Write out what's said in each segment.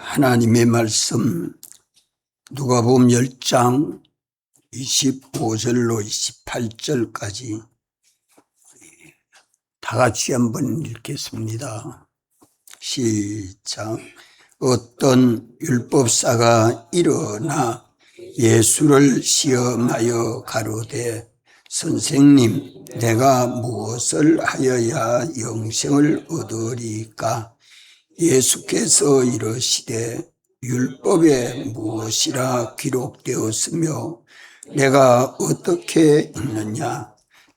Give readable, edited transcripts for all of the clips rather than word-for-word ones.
하나님의 말씀 누가복음 10장 25절로 28절까지 다 같이 한번 읽겠습니다. 시작. 어떤 율법사가 일어나 예수를 시험하여 가로되 선생님, 내가 무엇을 하여야 영생을 얻으리까? 예수께서 이르시되 율법에 무엇이라 기록되었으며 내가 어떻게 읽느냐?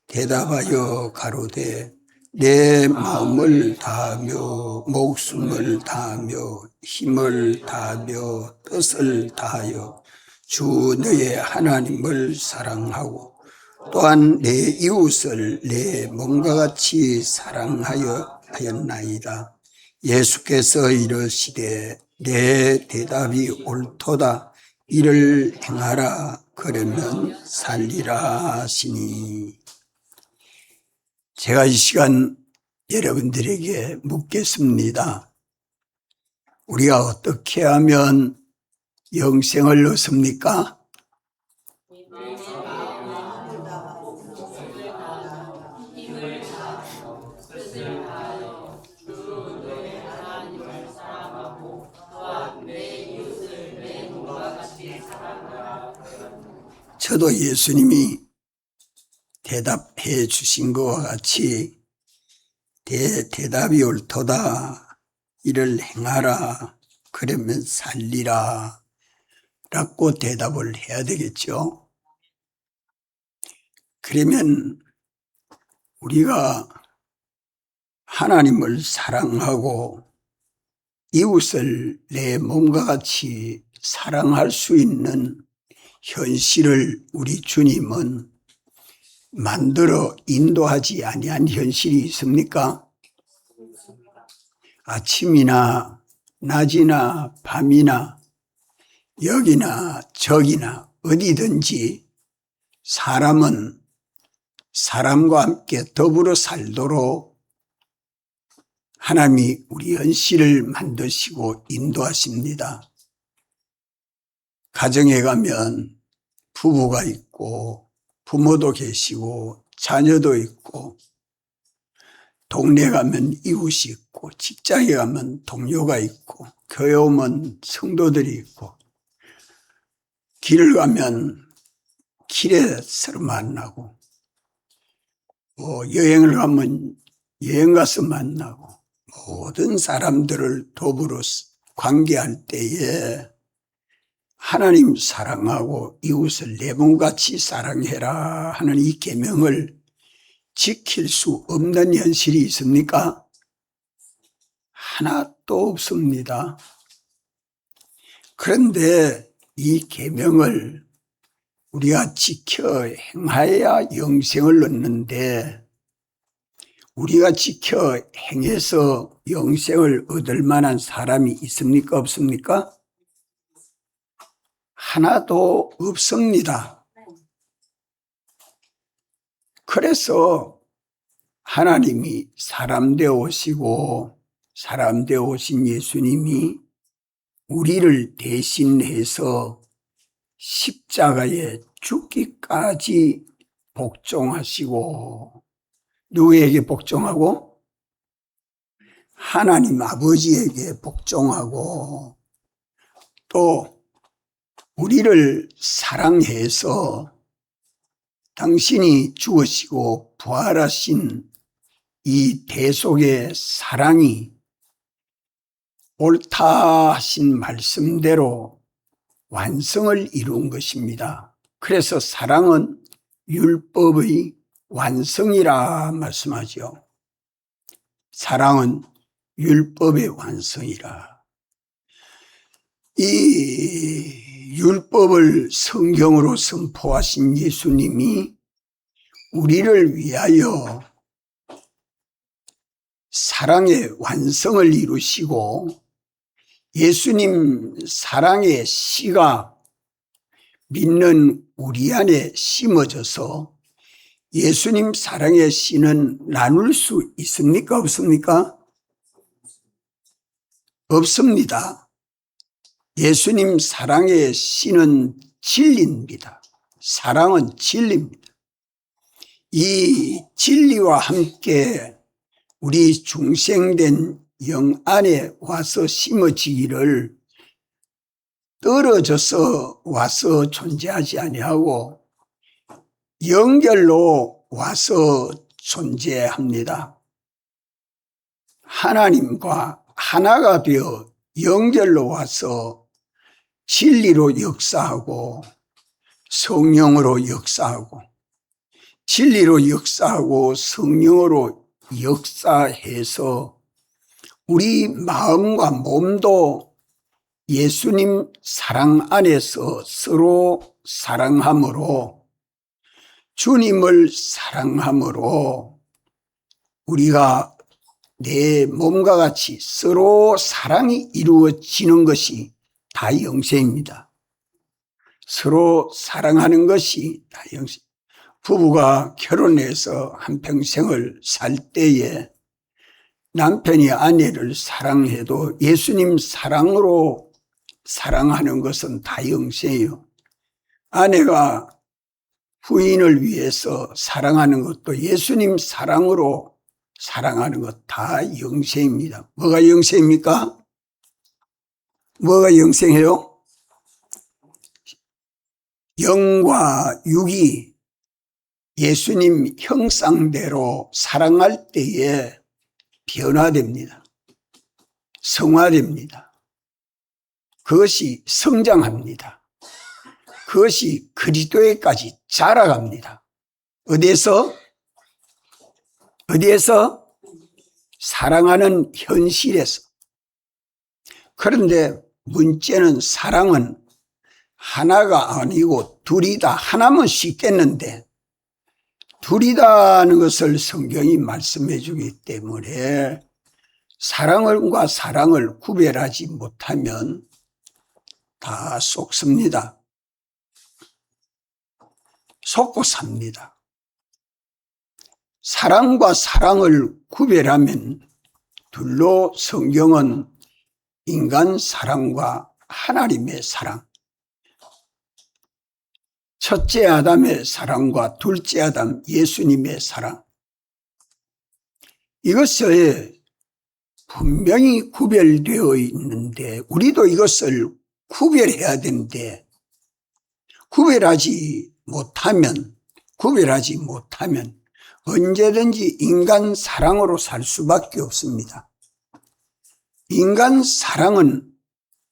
대답하여 가로되 내 마음을 다하며 목숨을 다하며 힘을 다하며 뜻을 다하여 주 너의 하나님을 사랑하고 또한 내 이웃을 내 몸과 같이 사랑하였나이다. 예수께서 이르시되 내 대답이 옳도다. 이를 행하라. 그러면 살리라 하시니. 제가 이 시간 여러분들에게 묻겠습니다. 우리가 어떻게 하면 영생을 얻습니까? 저도 예수님이 대답해 주신 것과 같이 대답이 옳도다. 이를 행하라. 그러면 살리라. 라고 대답을 해야 되겠죠. 그러면 우리가 하나님을 사랑하고 이웃을 내 몸과 같이 사랑할 수 있는 현실을 우리 주님은 만들어 인도하지 아니한 현실이 있습니까? 아침이나 낮이나 밤이나 여기나 저기나 어디든지 사람은 사람과 함께 더불어 살도록 하나님이 우리 현실을 만드시고 인도하십니다. 가정에 가면 부부가 있고 부모도 계시고 자녀도 있고 동네 가면 이웃이 있고 직장에 가면 동료가 있고 교회 오면 성도들이 있고 길을 가면 길에 서로 만나고 여행을 가면 여행 가서 만나고 모든 사람들을 더불어 관계할 때에 하나님 사랑하고 이웃을 내 몸같이 사랑해라 하는 이 계명을 지킬 수 없는 현실이 있습니까? 하나도 없습니다. 그런데 이 계명을 우리가 지켜 행하여야 영생을 얻는데 우리가 지켜 행해서 영생을 얻을 만한 사람이 있습니까? 없습니까? 하나도 없습니다. 그래서 하나님이 사람 되어 오시고 사람 되어 오신 예수님이 우리를 대신해서 십자가에 죽기까지 복종하시고 누구에게 복종하고? 하나님 아버지에게 복종하고 또 우리를 사랑해서 당신이 죽으시고 부활하신 이 대속의 사랑이 옳다 하신 말씀대로 완성을 이룬 것입니다. 그래서 사랑은 율법의 완성이라 말씀하죠. 사랑은 율법의 완성이라. 이 율법을 성경으로 선포하신 예수님이 우리를 위하여 사랑의 완성을 이루시고 예수님 사랑의 씨가 믿는 우리 안에 심어져서 예수님 사랑의 씨는 나눌 수 있습니까? 없습니까? 없습니다. 예수님 사랑의 씨는 진리입니다. 사랑은 진리입니다. 이 진리와 함께 우리 중생된 영 안에 와서 심어지기를 떨어져서 와서 존재하지 아니하고 연결로 와서 존재합니다. 하나님과 하나가 되어 연결로 와서 진리로 역사하고 성령으로 역사하고 진리로 역사하고 성령으로 역사해서 우리 마음과 몸도 예수님 사랑 안에서 서로 사랑함으로 주님을 사랑함으로 우리가 내 몸과 같이 서로 사랑이 이루어지는 것이 다 영생입니다. 서로 사랑하는 것이 다 영생. 부부가 결혼해서 한평생을 살 때에 남편이 아내를 사랑해도 예수님 사랑으로 사랑하는 것은 다 영생이요. 아내가 부인을 위해서 사랑하는 것도 예수님 사랑으로 사랑하는 것 다 영생입니다. 뭐가 영생입니까? 뭐가 영생해요? 영과 육이 예수님 형상대로 사랑할 때에 변화됩니다. 성화됩니다. 그것이 성장합니다. 그것이 그리스도에까지 자라갑니다. 어디에서? 사랑하는 현실에서. 그런데 문제는 사랑은 하나가 아니고 둘이다. 하나면 쉽겠는데 둘이다는 것을 성경이 말씀해 주기 때문에 사랑과 사랑을 구별하지 못하면 다 속습니다. 속고 삽니다. 사랑과 사랑을 구별하면 둘로 성경은 인간 사랑과 하나님의 사랑, 첫째 아담의 사랑과 둘째 아담 예수님의 사랑, 이것을 분명히 구별되어 있는데 우리도 이것을 구별해야 되는데 구별하지 못하면 언제든지 인간 사랑으로 살 수밖에 없습니다. 인간 사랑은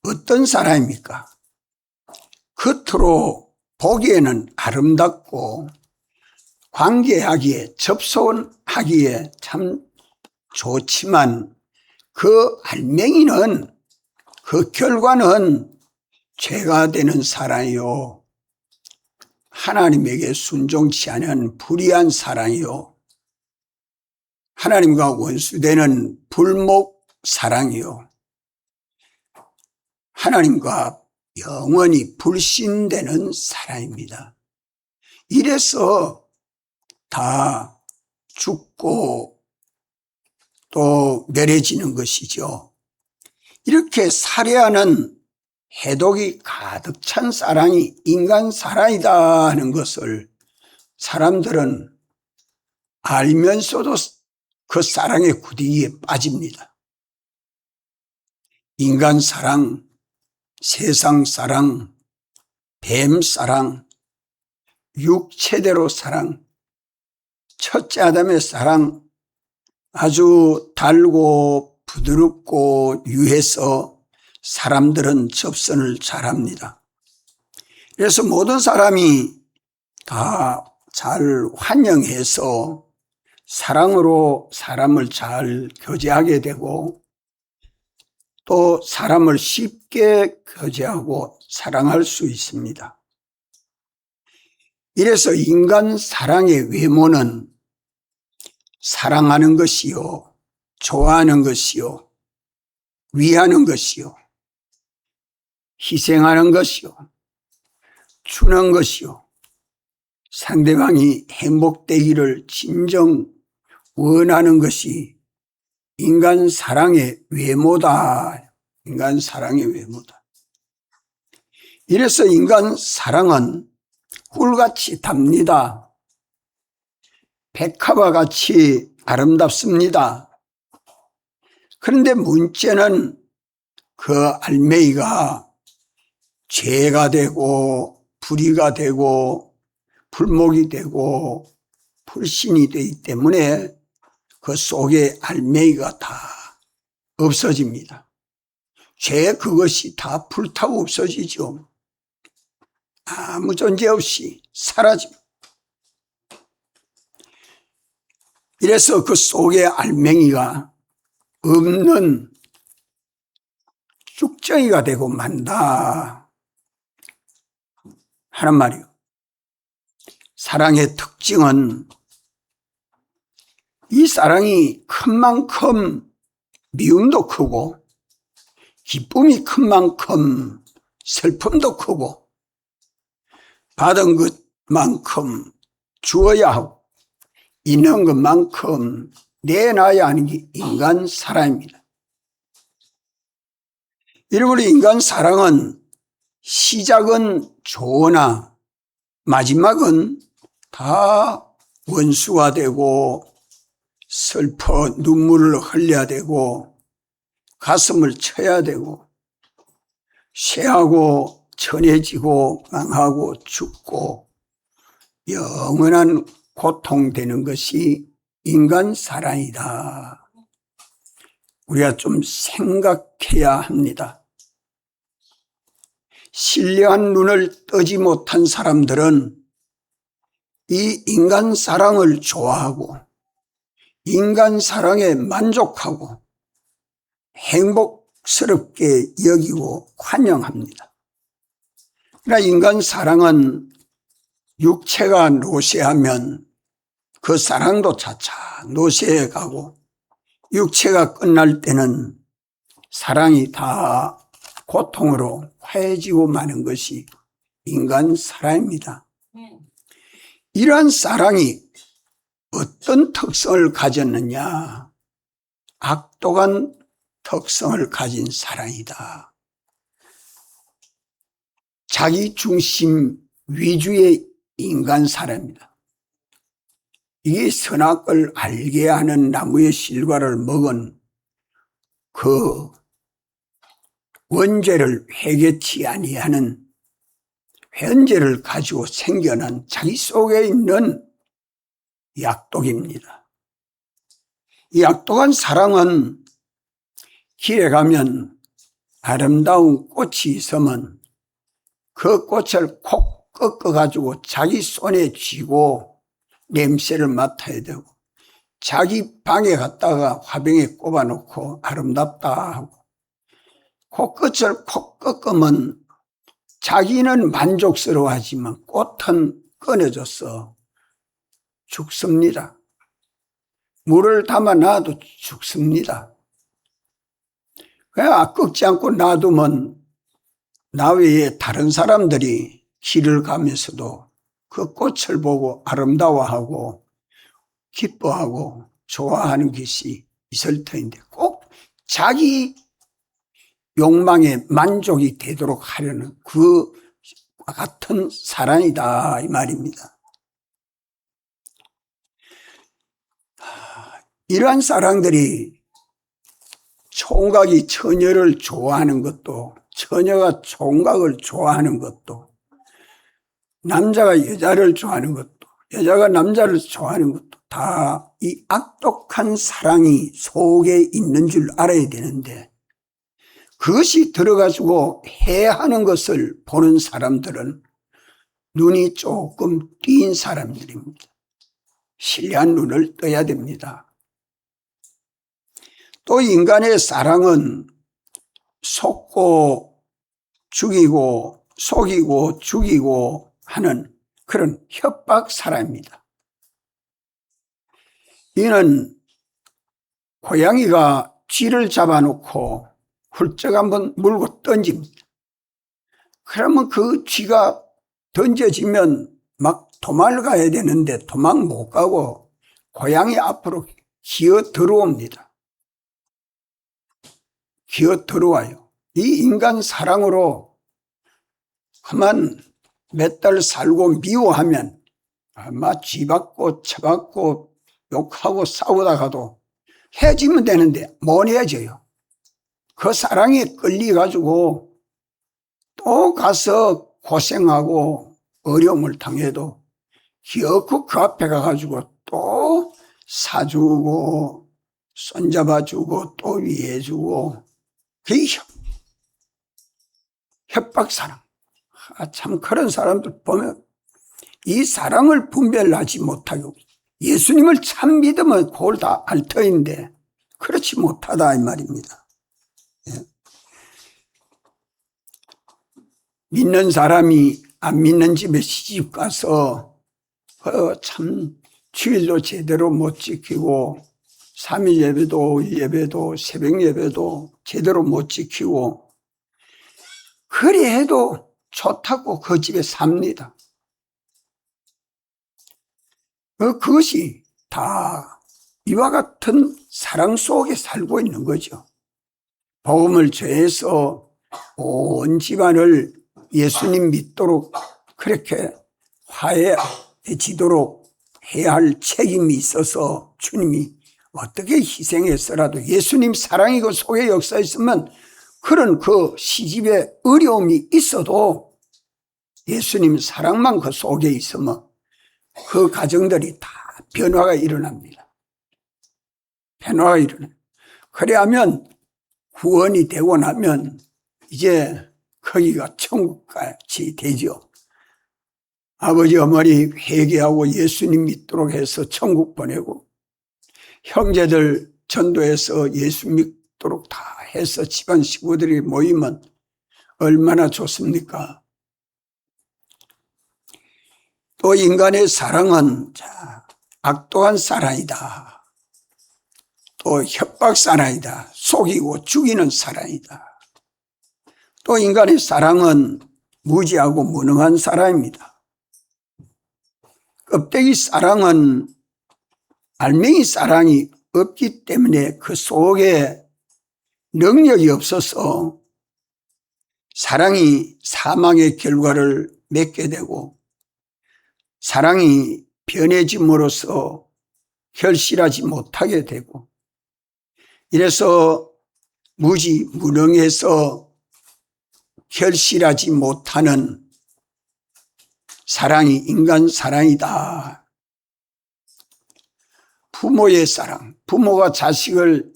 어떤 사랑입니까? 겉으로 보기에는 아름답고 관계하기에 접선하기에 참 좋지만 그 알맹이는 그 결과는 죄가 되는 사랑이요 하나님에게 순종치 않은 불의한 사랑이요 하나님과 원수되는 불목 사랑이요 하나님과 영원히 불신되는 사랑입니다. 이래서 다 죽고 또 멸해지는 것이죠. 이렇게 살해하는 해독이 가득 찬 사랑이 인간 사랑이다 하는 것을 사람들은 알면서도 그 사랑의 구덩이에 빠집니다. 인간 사랑, 세상 사랑, 뱀 사랑, 육체대로 사랑, 첫째 아담의 사랑 아주 달고 부드럽고 유해서 사람들은 접선을 잘합니다. 그래서 모든 사람이 다 잘 환영해서 사랑으로 사람을 잘 교제하게 되고 또 사람을 쉽게 교제하고 사랑할 수 있습니다. 이래서 인간 사랑의 외모는 사랑하는 것이요, 좋아하는 것이요, 위하는 것이요, 희생하는 것이요, 주는 것이요, 상대방이 행복되기를 진정 원하는 것이 인간 사랑의 외모다. 인간 사랑의 외모다. 이래서 인간 사랑은 꿀같이 답니다. 백합과 같이 아름답습니다. 그런데 문제는 그 알맹이가 죄가 되고 불의가 되고 불목이 되고 불신이 되기 때문에 그 속에 알맹이가 다 없어집니다. 죄 그것이 다 불타고 없어지죠. 아무 존재 없이 사라집니다. 이래서 그 속에 알맹이가 없는 쭉정이가 되고 만다 하는 말이요. 사랑의 특징은 이 사랑이 큰 만큼 미움도 크고 기쁨이 큰 만큼 슬픔도 크고 받은 것만큼 주어야 하고 있는 것만큼 내놔야 하는 게 인간 사랑입니다. 이러므로 인간 사랑은 시작은 좋으나 마지막은 다 원수가 되고 슬퍼 눈물을 흘려야 되고 가슴을 쳐야 되고 쇠하고 천해지고 망하고 죽고 영원한 고통되는 것이 인간 사랑이다. 우리가 좀 생각해야 합니다. 신령한 눈을 뜨지 못한 사람들은 이 인간 사랑을 좋아하고 인간 사랑에 만족하고 행복스럽게 여기고 환영합니다. 그러나 인간 사랑은 육체가 노쇠하면 그 사랑도 차차 노쇠해 가고 육체가 끝날 때는 사랑이 다 고통으로 화해지고 마는 것이 인간 사랑입니다. 이러한 사랑이 어떤 특성을 가졌느냐? 악독한 특성을 가진 사랑이다. 자기 중심 위주의 인간 사랑입니다. 이게 선악을 알게 하는 나무의 실과를 먹은 그 원죄를 회개치 아니하는 현재를 가지고 생겨난 자기 속에 있는 약독입니다. 이 약독한 사랑은 길에 가면 아름다운 꽃이 있으면 그 꽃을 콕 꺾어가지고 자기 손에 쥐고 냄새를 맡아야 되고 자기 방에 갔다가 화병에 꼽아놓고 아름답다 하고 그 꽃을 콕 꺾으면 자기는 만족스러워하지만 꽃은 꺼내져서 죽습니다. 물을 담아 놔도 죽습니다. 그냥 꺾지 않고 놔두면 나 외에 다른 사람들이 길을 가면서도 그 꽃을 보고 아름다워하고 기뻐하고 좋아하는 것이 있을 터인데 꼭 자기 욕망에 만족이 되도록 하려는 그 같은 사랑이다 이 말입니다. 이러한 사랑들이 총각이 처녀를 좋아하는 것도 처녀가 총각을 좋아하는 것도 남자가 여자를 좋아하는 것도 여자가 남자를 좋아하는 것도 다 이 악독한 사랑이 속에 있는 줄 알아야 되는데 그것이 들어가지고 해하는 것을 보는 사람들은 눈이 조금 띈 사람들입니다. 신뢰한 눈을 떠야 됩니다. 또 인간의 사랑은 속고 죽이고 속이고 죽이고 하는 그런 협박 사랑입니다. 이는 고양이가 쥐를 잡아놓고 훌쩍 한번 물고 던집니다. 그러면 그 쥐가 던져지면 막 도망가야 되는데 도망 못 가고 고양이 앞으로 기어 들어옵니다. 기어 들어와요. 이 인간 사랑으로 그만 몇 달 살고 미워하면 아마 쥐받고 쳐받고 욕하고 싸우다가도 헤어지면 되는데 못 헤어져요. 그 사랑에 끌려가지고 또 가서 고생하고 어려움을 당해도 기어코 그 앞에 가가지고 또 사주고 손잡아주고 또 위해주고 그게 협박사랑. 참 그런 사람들 보면 이 사랑을 분별하지 못하고 예수님을 참 믿으면 그걸 다 알 터인데 그렇지 못하다 이 말입니다. 예. 믿는 사람이 안 믿는 집에 시집 가서 참 주일도 제대로 못 지키고 3일 예배도 5일 예배도 새벽 예배도 제대로 못 지키고 그래 해도 좋다고 그 집에 삽니다. 그것이 다 이와 같은 사랑 속에 살고 있는 거죠. 복음을 전해서 온 집안을 예수님 믿도록 그렇게 화해지도록 해야 할 책임이 있어서 주님이 어떻게 희생해서라도 예수님 사랑이 그 속에 역사에 있으면 그런 그 시집에 어려움이 있어도 예수님 사랑만 그 속에 있으면 그 가정들이 다 변화가 일어납니다. 변화가 일어나요. 그래야면 구원이 되고 나면 이제 거기가 천국같이 되죠. 아버지 어머니 회개하고 예수님 믿도록 해서 천국 보내고 형제들 전도해서 예수 믿도록 다 해서 집안 식구들이 모이면 얼마나 좋습니까? 또 인간의 사랑은 악독한 사랑이다. 또 협박사랑이다. 속이고 죽이는 사랑이다. 또 인간의 사랑은 무지하고 무능한 사랑입니다. 껍데기 사랑은 알맹이 사랑이 없기 때문에 그 속에 능력이 없어서 사랑이 사망의 결과를 맺게 되고 사랑이 변해짐으로써 결실하지 못하게 되고 이래서 무능해서 결실하지 못하는 사랑이 인간 사랑이다. 부모의 사랑, 부모가 자식을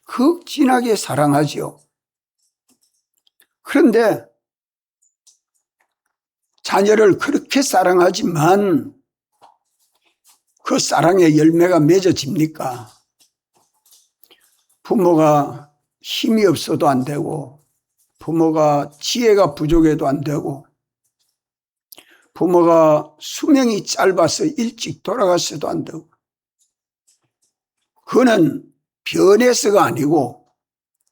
극진하게 사랑하죠. 그런데 자녀를 그렇게 사랑하지만 그 사랑의 열매가 맺어집니까? 부모가 힘이 없어도 안 되고 부모가 지혜가 부족해도 안 되고 부모가 수명이 짧아서 일찍 돌아갔어도 안 되고 그거는 변해서가 아니고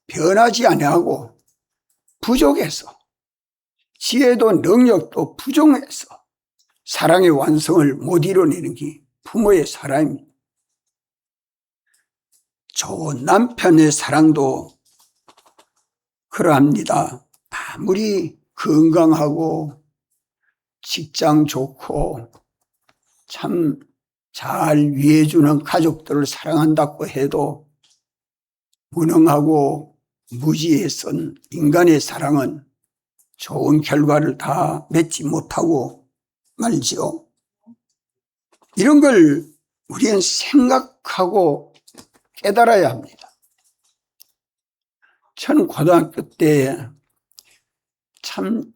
변하지 아니하고 부족해서 지혜도 능력도 부족해서 사랑의 완성을 못 이뤄내는 게 부모의 사랑입니다. 좋은 남편의 사랑도 그러합니다. 아무리 건강하고 직장 좋고 참 잘 위해주는 가족들을 사랑한다고 해도 무능하고 무지해선 인간의 사랑은 좋은 결과를 다 맺지 못하고 말지요. 이런 걸 우리는 생각하고 깨달아야 합니다. 저는 고등학교 때 참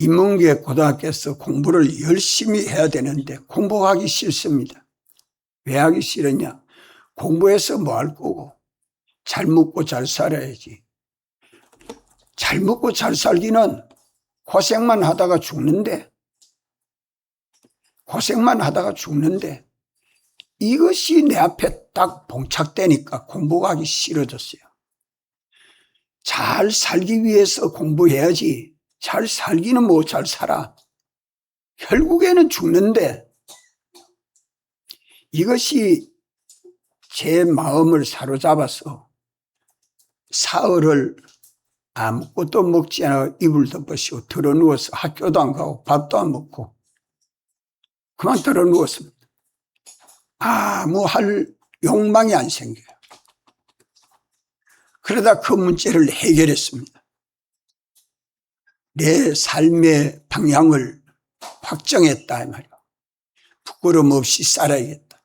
인문계 고등학교에서 공부를 열심히 해야 되는데 공부하기 싫습니다. 왜 하기 싫으냐? 공부해서 뭐 할 거고 잘 먹고 잘 살아야지. 잘 먹고 잘 살기는 고생만 하다가 죽는데 이것이 내 앞에 딱 봉착되니까 공부가 하기 싫어졌어요. 잘 살기 위해서 공부해야지. 잘 살기는 뭐 잘 살아. 결국에는 죽는데 이것이 제 마음을 사로잡아서 사흘을 아무것도 먹지 않아 이불 덮으시고 드러누워서 학교도 안 가고 밥도 안 먹고 그만 드러누웠습니다. 아무 할 욕망이 안 생겨요. 그러다 그 문제를 해결했습니다. 내 삶의 방향을 확정했다 이 말이야. 부끄럼 없이 살아야겠다.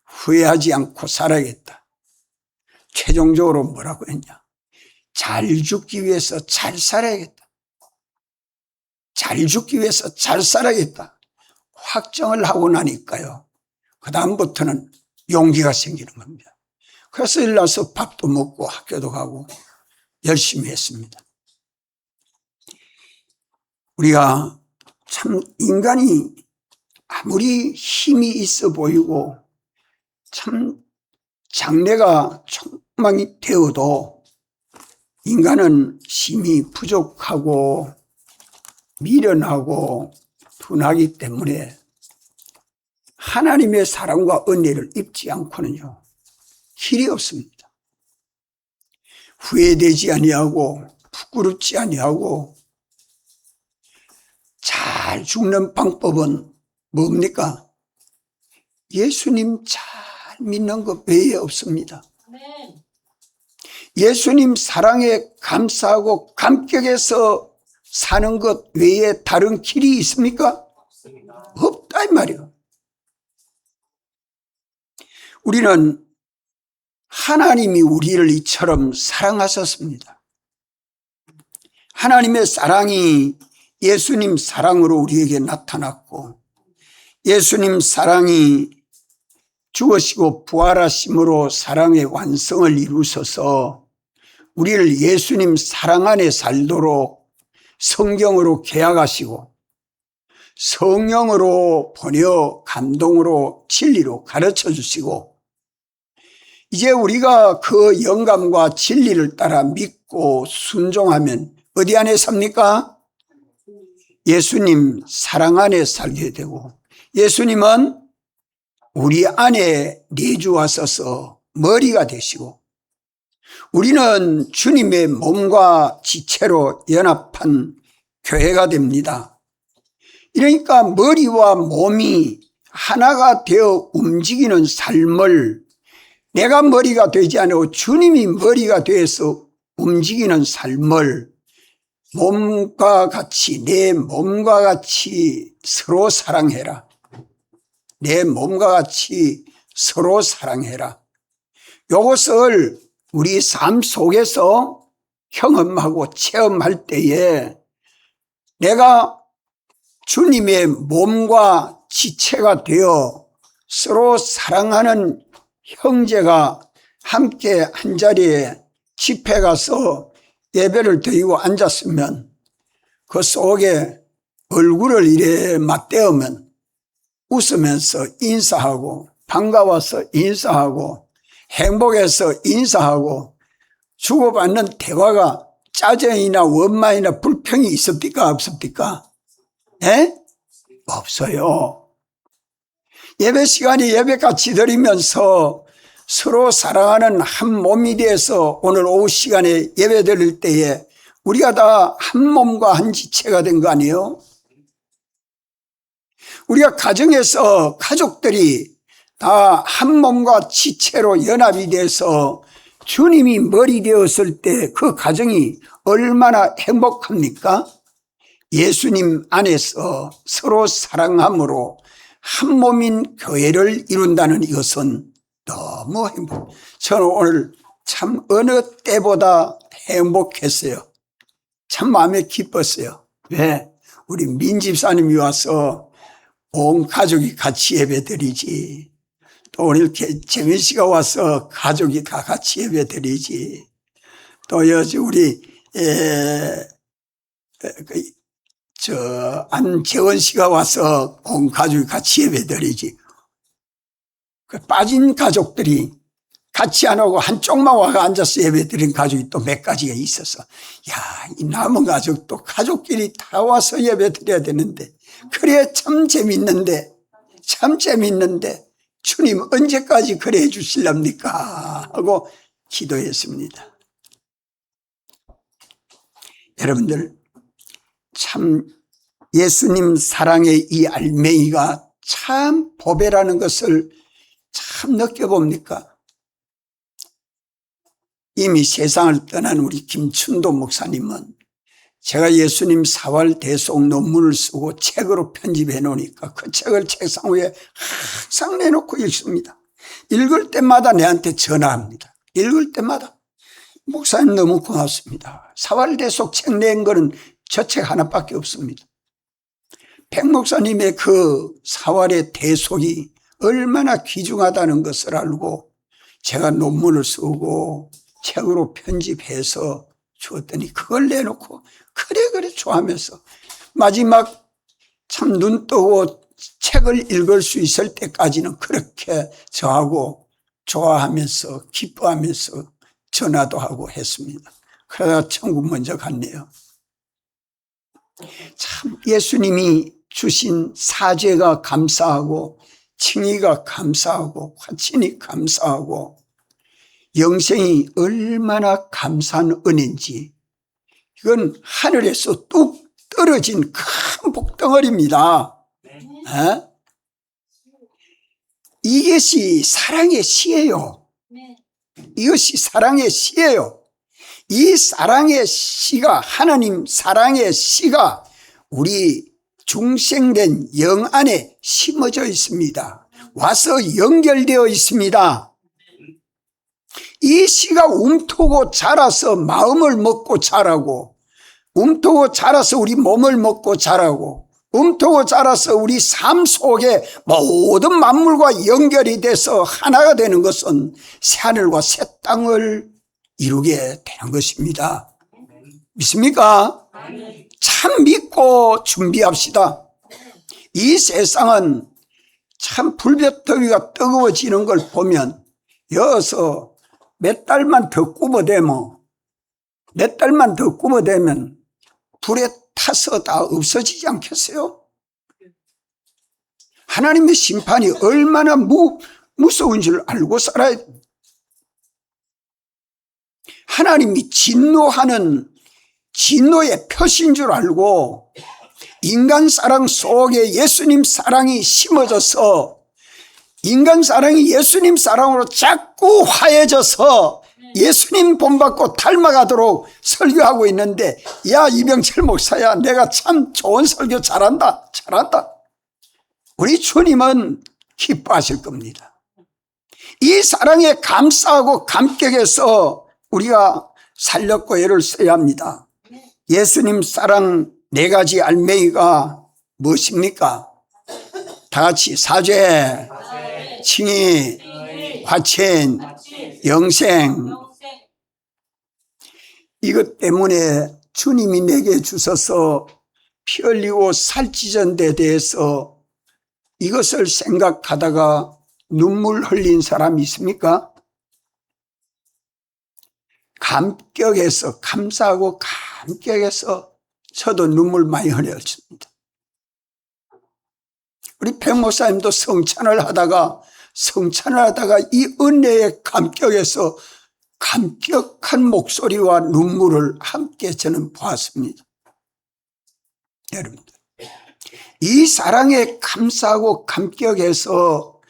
후회하지 않고 살아야겠다. 최종적으로 뭐라고 했냐? 잘 죽기 위해서 잘 살아야겠다. 잘 죽기 위해서 잘 살아야겠다. 확정을 하고 나니까요. 그 다음부터는 용기가 생기는 겁니다. 그래서 일어나서 밥도 먹고 학교도 가고 열심히 했습니다. 우리가 참 인간이 아무리 힘이 있어 보이고 참 장래가 촉망이 되어도 인간은 힘이 부족하고 미련하고 둔하기 때문에 하나님의 사랑과 은혜를 입지 않고는요 길이 없습니다. 후회되지 아니하고 부끄럽지 아니하고 잘 죽는 방법은 뭡니까? 예수님 잘 믿는 것 외에 없습니다. 예수님 사랑에 감사하고 감격해서 사는 것 외에 다른 길이 있습니까? 없다 이 말이에요. 우리는 하나님이 우리를 이처럼 사랑하셨습니다. 하나님의 사랑이 예수님 사랑으로 우리에게 나타났고 예수님 사랑이 죽으시고 부활하심으로 사랑의 완성을 이루셔서 우리를 예수님 사랑 안에 살도록 성경으로 계약하시고 성령으로 번역 감동으로 진리로 가르쳐 주시고 이제 우리가 그 영감과 진리를 따라 믿고 순종하면 어디 안에 삽니까? 예수님 사랑 안에 살게 되고 예수님은 우리 안에 내주하셔서 머리가 되시고 우리는 주님의 몸과 지체로 연합한 교회가 됩니다. 그러니까 머리와 몸이 하나가 되어 움직이는 삶을 내가 머리가 되지 않고 주님이 머리가 되어서 움직이는 삶을 몸과 같이 내 몸과 같이 서로 사랑해라. 내 몸과 같이 서로 사랑해라. 이것을 우리 삶 속에서 경험하고 체험할 때에 내가 주님의 몸과 지체가 되어 서로 사랑하는 형제가 함께 한자리에 집회 가서 예배를 드리고 앉았으면 그 속에 얼굴을 이래 맞대으면 웃으면서 인사하고 반가워서 인사하고 행복해서 인사하고 주고받는 대화가 짜증이나 원망이나 불평이 있습니까? 없습니까? 예? 없어요. 예배 시간에 예배같이 드리면서 서로 사랑하는 한 몸이 되어서 오늘 오후 시간에 예배 드릴 때에 우리가 다 한 몸과 한 지체가 된 거 아니에요? 우리가 가정에서 가족들이 다 한 몸과 지체로 연합이 돼서 주님이 머리 되었을 때 그 가정이 얼마나 행복합니까? 예수님 안에서 서로 사랑함으로 한 몸인 교회를 이룬다는 이것은 너무 행복. 저는 오늘 참 어느 때보다 행복했어요. 참 마음에 기뻤어요. 왜? 우리 민집사님이 와서 온 가족이 같이 예배드리지. 또 오늘 재민 씨가 와서 가족이 다 같이 예배드리지. 또 여지 우리 안재원 씨가 와서 온 가족이 같이 예배드리지. 그 빠진 가족들이 같이 안 오고 한쪽만 와가 앉아서 예배드린 가족이 또 몇 가지가 있어서 야, 이 남은 가족도 가족끼리 다 와서 예배드려야 되는데 그래 참 재밌는데 주님 언제까지 그래 해주실랍니까 하고 기도했습니다. 여러분들, 참 예수님 사랑의 이 알맹이가 참 보배라는 것을 참 느껴봅니까? 이미 세상을 떠난 우리 김춘도 목사님은 제가 예수님 사활 대속 논문을 쓰고 책으로 편집해 놓으니까 그 책을 책상 위에 항상 내놓고 읽습니다. 읽을 때마다 내한테 전화합니다. 읽을 때마다 목사님 너무 고맙습니다. 사활 대속 책 낸 거는 저 책 하나밖에 없습니다. 백 목사님의 그 사활의 대속이 얼마나 귀중하다는 것을 알고 제가 논문을 쓰고 책으로 편집해서 주었더니 그걸 내놓고 그래 좋아하면서 마지막 참 눈 뜨고 책을 읽을 수 있을 때까지는 그렇게 저하고 좋아하면서 기뻐하면서 전화도 하고 했습니다. 그러다가 천국 먼저 갔네요. 참 예수님이 주신 사죄가 감사하고 칭의가 감사하고 화친이 감사하고 영생이 얼마나 감사한 은혜인지 이건 하늘에서 뚝 떨어진 큰 복덩어리입니다. 이것이 사랑의 시예요. 이것이 사랑의 시예요. 이 사랑의 시가 하나님 사랑의 시가 우리 중생된 영 안에 심어져 있습니다. 와서 연결되어 있습니다. 이 씨가 움트고 자라서 마음을 먹고 자라고 움트고 자라서 우리 몸을 먹고 자라고 움트고 자라서 우리 삶 속에 모든 만물과 연결이 돼서 하나가 되는 것은 새하늘과 새 땅을 이루게 되는 것입니다. 믿습니까? 참 믿고 준비합시다. 이 세상은 참 불볕더위가 뜨거워지는 걸 보면 여기서 몇 달만 더 굽어대면 불에 타서 다 없어지지 않겠어요? 하나님의 심판이 얼마나 무서운 줄 알고 살아야 됩니다. 하나님이 진노하는 진노의 표시인 줄 알고 인간 사랑 속에 예수님 사랑이 심어져서 인간 사랑이 예수님 사랑으로 자꾸 화해져서 예수님 본받고 닮아가도록 설교하고 있는데, 야 이병철 목사야, 내가 참 좋은 설교 잘한다. 우리 주님은 기뻐하실 겁니다. 이 사랑에 감사하고 감격해서 우리가 살렸고 애를 써야 합니다. 예수님 사랑 네 가지 알맹이가 무엇입니까? 다 같이 사죄, 칭의, 화친, 영생. 이것 때문에 주님이 내게 주셔서 피 흘리고 살찌전 데 대해서 이것을 생각하다가 눈물 흘린 사람이 있습니까? 감격해서, 감사하고 감격해서 저도 눈물 많이 흘렸습니다. 우리 백 목사님도 성찬을 하다가 이 은혜에 감격해서 감격한 목소리와 눈물을 함께 저는 보았습니다. 여러분들, 이 사랑에 감사하고 감격해서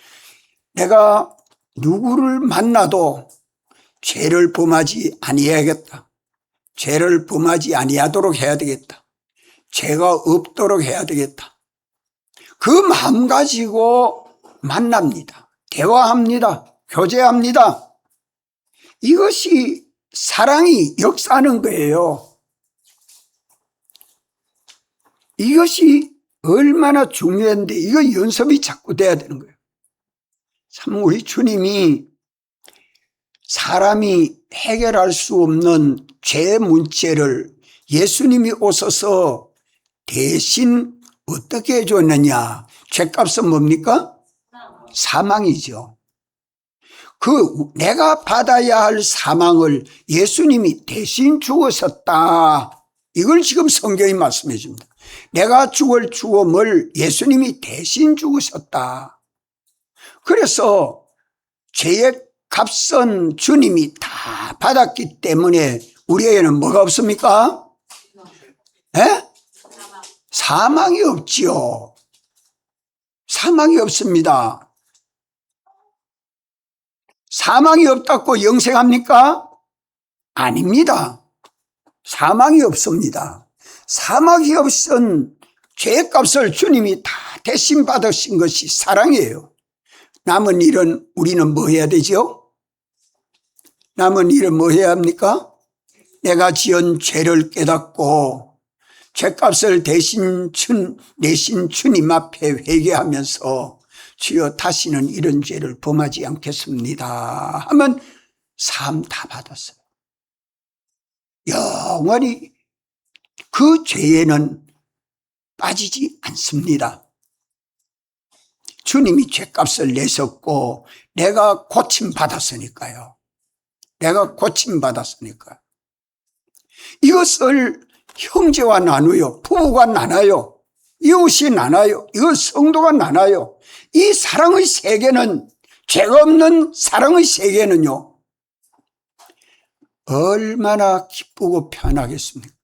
내가 누구를 만나도 죄를 범하지 아니해야겠다. 죄를 범하지 아니하도록 해야 되겠다. 죄가 없도록 해야 되겠다. 그 마음 가지고 만납니다. 대화합니다. 교제합니다. 이것이 사랑이 역사하는 거예요. 이것이 얼마나 중요한데 이거 연습이 자꾸 돼야 되는 거예요. 참 우리 주님이 사람이 해결할 수 없는 죄 문제를 예수님이 오셔서 대신 어떻게 해줬느냐. 죄값은 뭡니까? 사망이죠. 내가 받아야 할 사망을 예수님이 대신 죽으셨다. 이걸 지금 성경이 말씀해 줍니다. 내가 죽을 죽음을 예수님이 대신 죽으셨다. 그래서 죄의 값은 주님이 다 받았기 때문에 우리에게는 뭐가 없습니까? 에? 사망이 없지요. 사망이 없습니다. 사망이 없다고 영생합니까? 아닙니다. 사망이 없습니다. 사망이 없은 죄값을 주님이 다 대신 받으신 것이 사랑이에요. 남은 일은 우리는 뭐 해야 되죠? 남은 일은 뭐 해야 합니까? 내가 지은 죄를 깨닫고 죄값을 대신 내신 주님 앞에 회개하면서 주여 다시는 이런 죄를 범하지 않겠습니다 하면 사함 다 받았어요. 영원히 그 죄에는 빠지지 않습니다. 주님이 죄값을 내셨고 내가 고침받았으니까요. 내가 고침받았으니까. 이것을 형제와 나누요, 부부가 나눠요, 이웃이 나눠요, 이거 성도가 나눠요. 이 사랑의 세계는, 죄가 없는 사랑의 세계는요, 얼마나 기쁘고 편하겠습니까?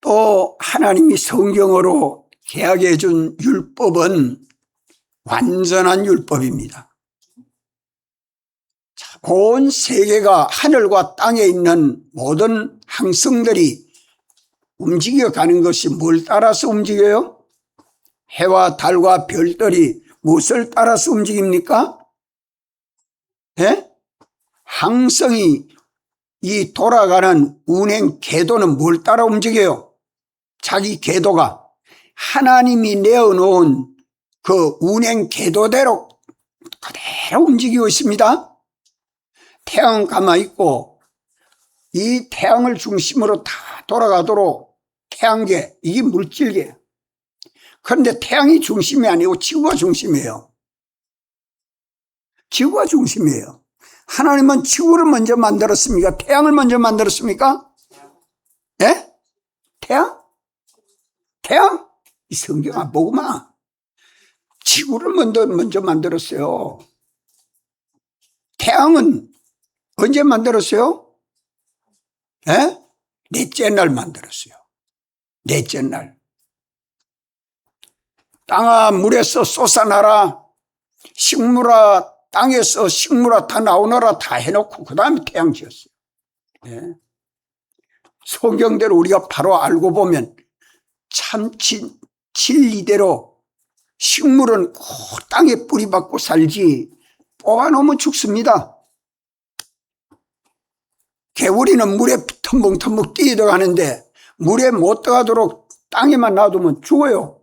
또 하나님이 성경으로 계약해 준 율법은 완전한 율법입니다. 온 세계가 하늘과 땅에 있는 모든 항성들이 움직여가는 것이 뭘 따라서 움직여요? 해와 달과 별들이 무엇을 따라서 움직입니까? 예? 항성이 이 돌아가는 운행 궤도는 뭘 따라 움직여요? 자기 궤도가 하나님이 내어놓은 그 운행 궤도대로 그대로 움직이고 있습니다. 태양은 가만히 있고 이 태양을 중심으로 다 돌아가도록 태양계, 이게 물질계예요. 그런데 태양이 중심이 아니고 지구가 중심이에요. 지구가 중심이에요. 하나님은 지구를 먼저 만들었습니까? 태양을 먼저 만들었습니까? 예? 태양? 태양? 이 성경 안 보구만. 지구를 먼저 만들었어요. 태양은 언제 만들었어요? 예? 넷째 날 만들었어요. 넷째 날. 땅아 물에서 솟아나라, 식물아 땅에서 식물아 다 나오너라 다 해놓고 그 다음에 태양 지었어요. 예. 성경대로 우리가 바로 알고 보면 참 진리대로 식물은 꼭 땅에 뿌리 박고 살지 뽑아놓으면 죽습니다. 개구리는 물에 텀벙텀벙 뛰어들어가는데 물에 못 들어가도록 땅에만 놔두면 죽어요.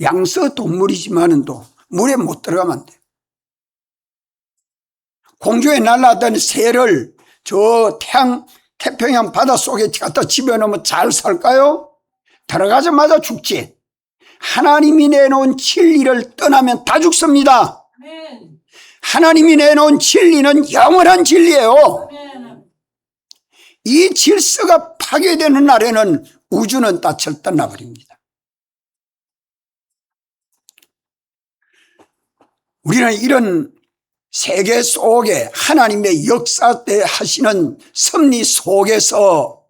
양서 동물이지만은 또 물에 못 들어가면 안 돼요. 공중에 날아다니는 새를 저 태평양 바닷속에 갖다 집어넣으면 잘 살까요? 들어가자마자 죽지. 하나님이 내놓은 진리를 떠나면 다 죽습니다. 하나님이 내놓은 진리는 영원한 진리예요. 이 질서가 파괴되는 날에는 우주는 다 절단나버립니다. 우리는 이런 세계 속에 하나님의 역사때 하시는 섭리 속에서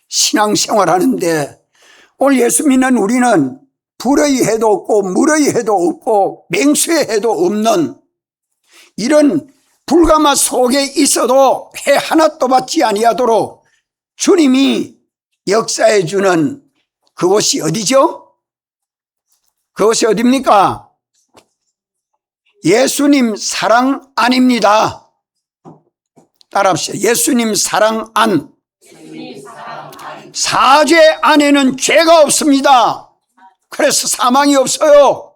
신앙생활하는데 오늘 예수 믿는 우리는 불의 해도 없고 물의 해도 없고 맹수의 해도 없는 이런 불가마 속에 있어도 해 하나도 받지 아니하도록 주님이 역사해 주는 그곳이 어디죠? 그곳이 어디입니까? 예수님 사랑 안입니다. 따라합시다. 예수님 사랑 안. 사죄 안에는 죄가 없습니다. 그래서 사망이 없어요.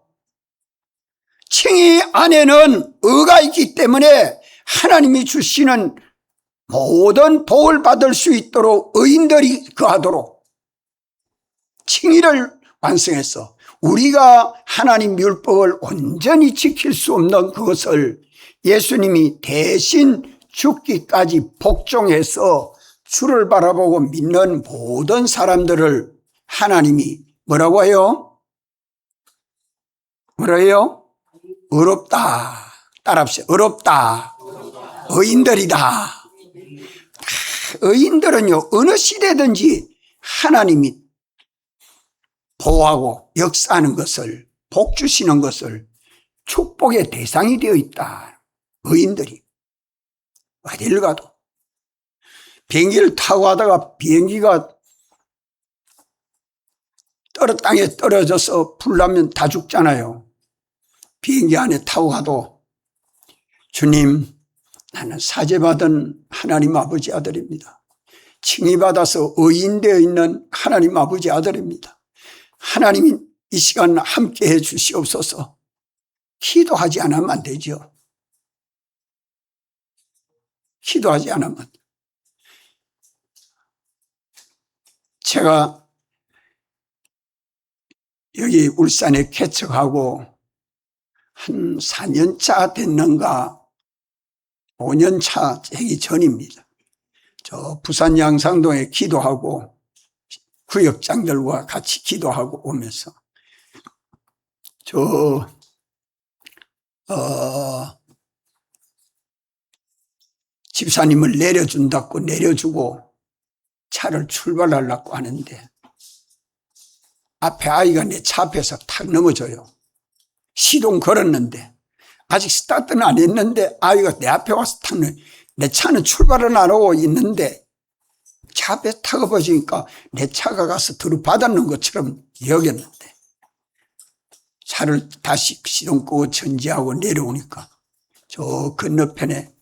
칭의 안에는 의가 있기 때문에 하나님이 주시는 모든 복을 받을 수 있도록 의인들이 거하도록 칭의를 완성해서 우리가 하나님 율법을 온전히 지킬 수 없는 그것을 예수님이 대신 죽기까지 복종해서 주를 바라보고 믿는 모든 사람들을 하나님이 뭐라고 해요? 뭐라 해요? 의롭다. 따라합시다. 의롭다. 의인들이다. 의인들은요, 어느 시대든지 하나님이 보호하고 역사하는 것을, 복 주시는 것을 축복의 대상이 되어 있다. 의인들이 어딜 가도. 비행기를 타고 가다가 비행기가 땅에 떨어져서 불나면 다 죽잖아요. 비행기 안에 타고 가도 주님, 나는 사죄받은 하나님 아버지 아들입니다. 칭의받아서 의인되어 있는 하나님 아버지 아들입니다. 하나님이 이 시간 함께해 주시옵소서. 기도하지 않으면 안 되죠. 기도하지 않으면. 제가 여기 울산에 개척하고 한 4년차 됐는가 5년차 되기 전입니다. 저 부산 양상동에 기도하고 구역장들과 같이 기도하고 오면서 집사님을 내려준다고 내려주고 차를 출발하려고 하는데 앞에 아이가 내 차 앞에서 탁 넘어져요. 시동 걸었는데 아직 스타트는 안 했는데 아이가 내 앞에 와서 탁 내 차는 출발은 안 하고 있는데 차 앞에 타고 버지니까 내 차가 가서 들이받았는 것처럼 여겼는데 차를 다시 시동 끄고 전지하고 내려오니까 저 건너편에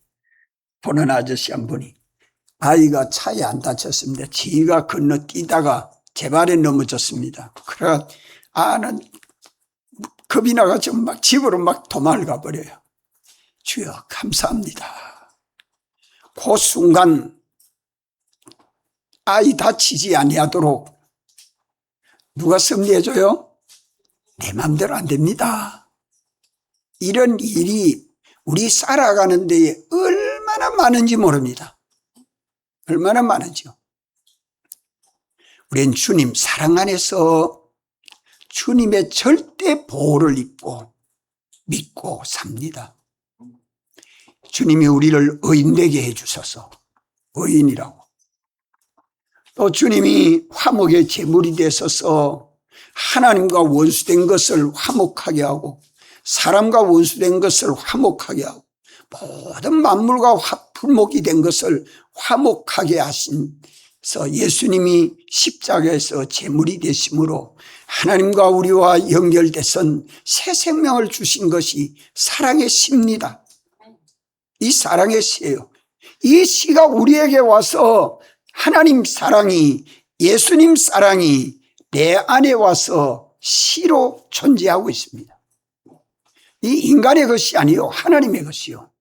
보는 아저씨 한 분이 아이가 차에 안 다쳤습니다. 지가 건너뛰다가 제 발에 넘어졌습니다. 그래가 아는 겁이 나가지고 막 집으로 막 도망을 가버려요. 주여 감사합니다. 그 순간 아이 다치지 아니하도록 누가 섭리해줘요? 내 마음대로 안 됩니다. 이런 일이 우리 살아가는 데에 얼마나 많은지 모릅니다. 얼마나 많은지요. 우린 주님 사랑 안에서 주님의 절대 보호를 믿고 삽니다. 주님이 우리를 의인되게 해주셔서 의인이라고. 또 주님이 화목의 제물이 되셔서 하나님과 원수된 것을 화목하게 하고 사람과 원수된 것을 화목하게 하고 모든 만물과 화목이 된 것을 화목하게 하신서 예수님이 십자가에서 제물이 되심으로 하나님과 우리와 연결돼선 새 생명을 주신 것이 사랑의 씨입니다. 이 사랑의 씨예요. 이 씨가 우리에게 와서 하나님 사랑이, 예수님 사랑이 내 안에 와서 씨로 존재하고 있습니다. 이 인간의 것이 아니요 하나님의 것이요.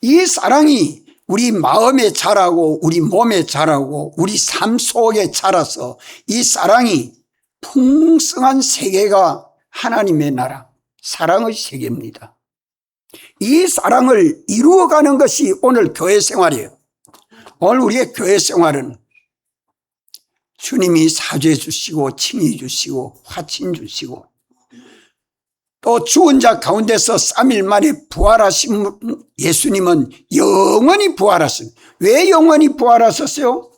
이 사랑이 우리 마음에 자라고 우리 몸에 자라고 우리 삶 속에 자라서 이 사랑이 풍성한 세계가 하나님의 나라, 사랑의 세계입니다. 이 사랑을 이루어가는 것이 오늘 교회 생활이에요. 오늘 우리의 교회 생활은 주님이 사죄해 주시고 칭의 주시고 화친 주시고 또 죽은 자 가운데서 3일 만에 부활하신 예수님은 영원히 부활하셨어요. 왜 영원히 부활하셨어요?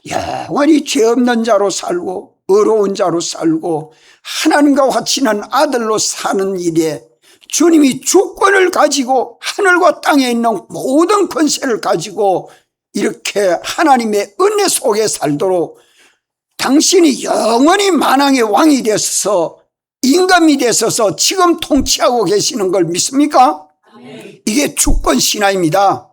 영원히 죄 없는 자로 살고 의로운 자로 살고 하나님과 화친한 아들로 사는 일에 주님이 주권을 가지고 하늘과 땅에 있는 모든 권세를 가지고 이렇게 하나님의 은혜 속에 살도록 당신이 영원히 만왕의 왕이 되어서 임금이 되셔서 지금 통치하고 계시는 걸 믿습니까? 이게 주권 신화입니다.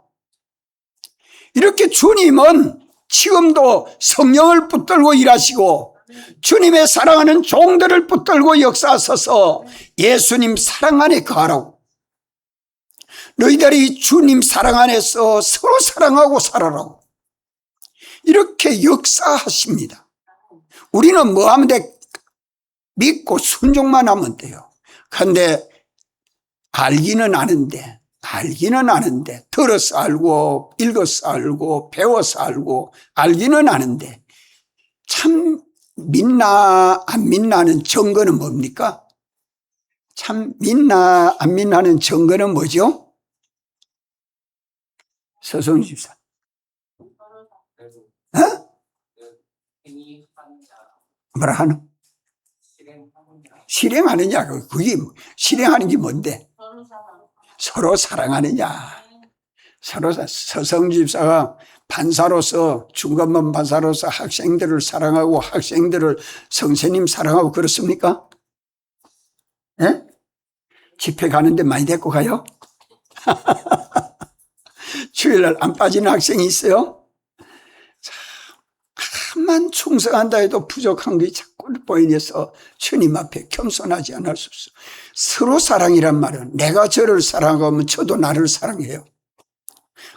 이렇게 주님은 지금도 성령을 붙들고 일하시고 주님의 사랑하는 종들을 붙들고 역사하셔서 예수님 사랑 안에 거하라고, 너희들이 주님 사랑 안에서 서로 사랑하고 살아라고 이렇게 역사하십니다. 우리는 뭐 하면 돼? 믿고 순종만 하면 돼요. 그런데 알기는 아는데 들어서 알고 읽어서 알고 배워서 알고 알기는 아는데 참 믿나 안 믿나는 증거는 뭡니까? 참 믿나 안 믿나는 증거는 뭐죠? 서성주 집사. 어? 뭐라 하노? 실행하느냐? 그게 실행하는 게 뭔데? 서로 사랑하느냐? 서로 서성주 집사가 판사로서 중간만 판사로서 학생들을 사랑하고 학생들을 선생님 사랑하고 그렇습니까? 예? 집회 가는데 많이 데리고 가요? 주일날 안 빠지는 학생이 있어요? 참만 충성한다 해도 부족한 게 자꾸 보이면서 주님 앞에 겸손하지 않을 수 없어. 서로 사랑이란 말은 내가 저를 사랑하면 저도 나를 사랑해요.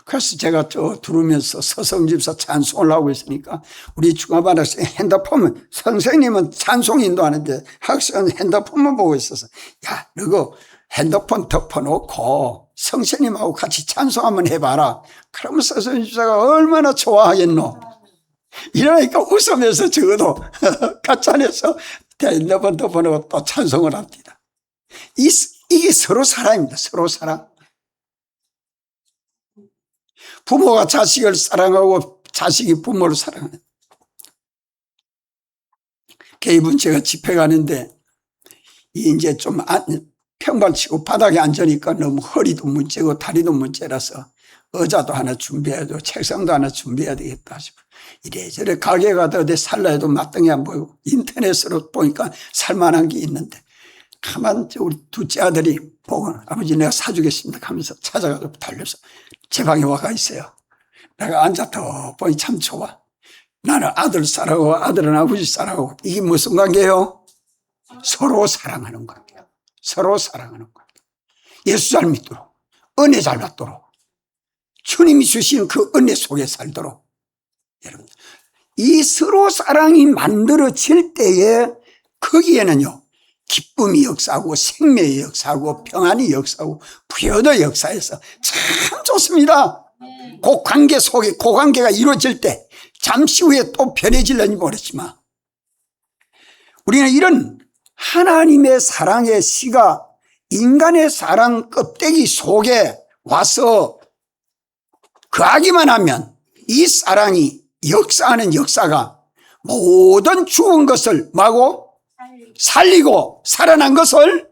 그래서 제가 들으면서 서성집사 찬송을 하고 있으니까 우리 중화반 학생 핸드폰은 선생님은 찬송 인도하는데 학생은 핸드폰만 보고 있어서 야 너거 핸드폰 덮어놓고 선생님하고 같이 찬송 한번 해봐라. 그러면 서성집사가 얼마나 좋아하겠노. 이러니까 웃으면서 적어도 가짜내서 핸드폰 덮어놓고 또 찬송을 합니다. 이게 서로 사랑입니다. 서로 사랑. 부모가 자식을 사랑하고 자식이 부모를 사랑하는. 개입은 제가 집회 가는데 이제 좀 평발치고 바닥에 앉으니까 너무 허리도 문제고 다리도 문제라서 의자도 하나 준비해야 되고 책상도 하나 준비해야 되겠다 싶어. 이래저래 가게 가다 어디 살라 해도 마땅히 안 보이고 인터넷으로 보니까 살만한 게 있는데 가만 우리 둘째 아들이 보고 아버지 내가 사주겠습니다 하면서 찾아가서 달려서 제 방에 와가 있어요. 내가 앉아서 보니 참 좋아. 나는 아들 사랑하고 아들은 아버지 사랑하고 이게 무슨 관계예요? 서로 사랑하는 관계야. 서로 사랑하는 관계. 예수 잘 믿도록 은혜 잘 받도록 주님이 주신 그 은혜 속에 살도록 여러분 이 서로 사랑이 만들어질 때에 거기에는요 기쁨이 역사하고 생명이 역사하고 평안이 역사하고 부여도 역사해서 참 좋습니다. 그 관계 속에 그 관계가 이루어질 때 잠시 후에 또 변해질는지 모르지만 우리는 이런 하나님의 사랑의 씨가 인간의 사랑 껍데기 속에 와서 거하기만 하면 이 사랑이 역사하는 역사가 모든 죽은 것을 뭐하고 살리고 살아난 것을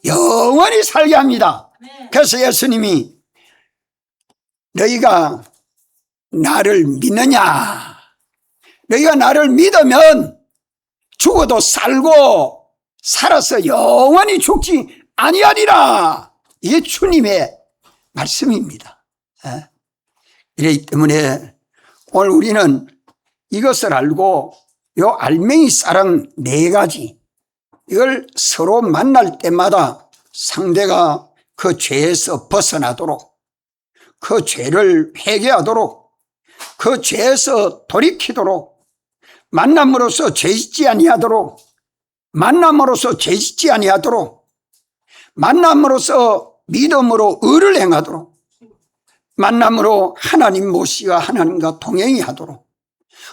영원히 살게 합니다. 그래서 예수님이 너희가 나를 믿느냐? 너희가 나를 믿으면 죽어도 살고 살아서 영원히 죽지 아니하리라. 이게 주님의 말씀입니다. 이렇기 때문에 오늘 우리는 이것을 알고 요 알맹이 사랑 4가지 이걸 서로 만날 때마다 상대가 그 죄에서 벗어나도록 그 죄를 회개하도록 그 죄에서 돌이키도록 만남으로써 죄짓지 아니하도록 만남으로써 죄짓지 아니하도록 만남으로써 믿음으로 의를 행하도록 만남으로 하나님 모시가 하나님과 동행이 하도록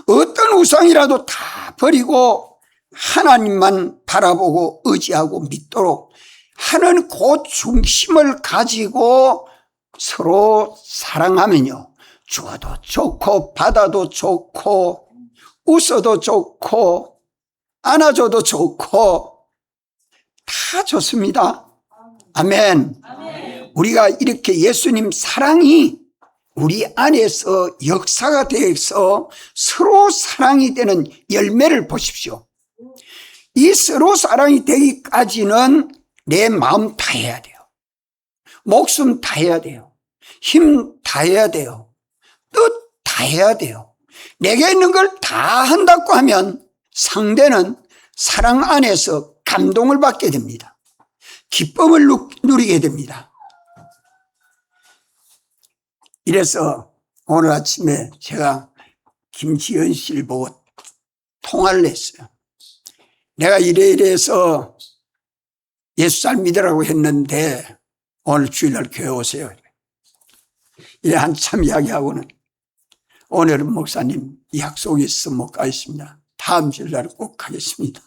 어떤 우상이라도 다 버리고 하나님만 바라보고 의지하고 믿도록 하는 그 중심을 가지고 서로 사랑하면요 죽어도 좋고 받아도 좋고 웃어도 좋고 안아줘도 좋고 다 좋습니다. 아멘. 우리가 이렇게 예수님 사랑이 우리 안에서 역사가 되어서 서로 사랑이 되는 열매를 보십시오. 이 서로 사랑이 되기까지는 내 마음 다해야 돼요. 목숨 다해야 돼요. 힘 다해야 돼요. 뜻 다해야 돼요. 내게 있는 걸 다 한다고 하면 상대는 사랑 안에서 감동을 받게 됩니다. 기쁨을 누리게 됩니다. 이래서 오늘 아침에 제가 김지연 씨를 보고 통화를 했어요. 내가 이래서 예수 잘 믿으라고 했는데 오늘 주일날 교회 오세요. 이래 한참 이야기하고는 오늘은 목사님 약속이 있어서 못 가겠습니다. 다음 주일날 꼭 가겠습니다.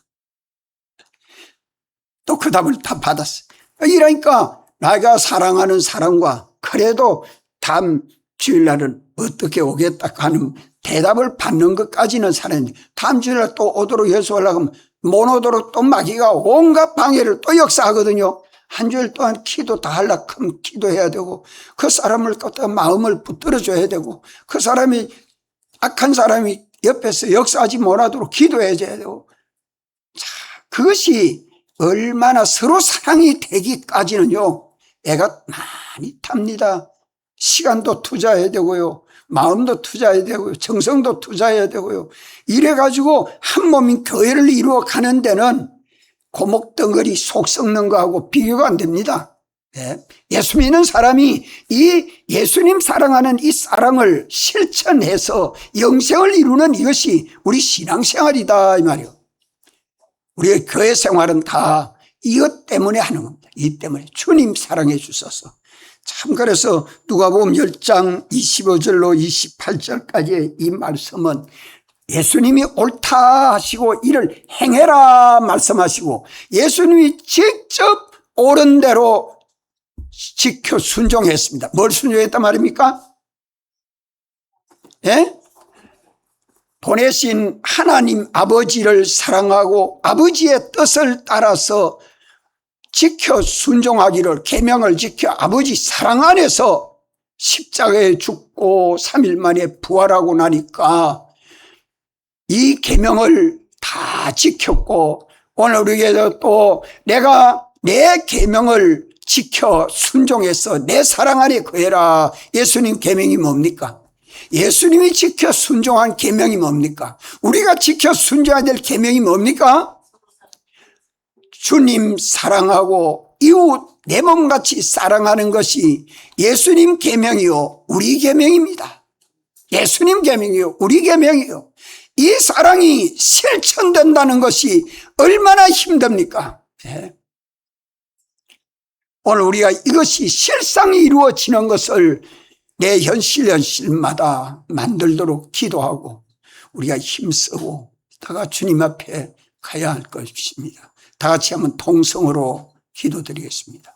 또 그 답을 다 받았어요. 이러니까 내가 사랑하는 사람과 그 그래도 다음 주일날은 어떻게 오겠다 하는 대답을 받는 것까지는 살았는데 다음 주일날 또 오도록 해소하려고 하면 못 오도록 또 마귀가 온갖 방해를 또 역사하거든요. 한 주일 동안 기도 다 하려고 하면 기도해야 되고 그 사람을 갖다가 마음을 붙들어줘야 되고 그 사람이 악한 사람이 옆에서 역사하지 못하도록 기도해줘야 되고 자, 그것이 얼마나 서로 사랑이 되기까지는요 애가 많이 탑니다. 시간도 투자해야 되고요. 마음도 투자해야 되고요. 정성도 투자해야 되고요. 이래가지고 한 몸인 교회를 이루어 가는 데는 고목덩어리 속 썩는 거하고 비교가 안 됩니다. 예수 믿는 사람이 이 예수님 사랑하는 이 사랑을 실천해서 영생을 이루는 이것이 우리 신앙생활이다 이 말이에요. 우리의 교회 생활은 다 이것 때문에 하는 겁니다. 이 때문에 주님 사랑해 주셔서. 참 그래서 누가복음 10장 25절로 28절까지의 이 말씀은 예수님이 옳다 하시고 이를 행해라 말씀하시고 예수님이 직접 옳은 대로 지켜 순종했습니다. 뭘 순종했단 말입니까? 예? 보내신 하나님 아버지를 사랑하고 아버지의 뜻을 따라서 지켜 순종하기를 계명을 지켜 아버지 사랑 안에서 십자가에 죽고 3일 만에 부활하고 나니까 이 계명을 다 지켰고 오늘 우리에게도 또 내가 내 계명을 지켜 순종해서 내 사랑 안에 거해라. 예수님 계명이 뭡니까? 예수님이 지켜 순종한 계명이 뭡니까? 우리가 지켜 순종해야 될 계명이 뭡니까? 주님 사랑하고 이웃 내 몸같이 사랑하는 것이 예수님 계명이요 우리 계명입니다. 예수님 계명이요 우리 계명이요. 이 사랑이 실천된다는 것이 얼마나 힘듭니까? 네. 오늘 우리가 이것이 실상이 이루어지는 것을 내 현실마다 만들도록 기도하고 우리가 힘쓰고 다가 주님 앞에 가야 할 것입니다. 다 같이 한번 통성으로 기도드리겠습니다.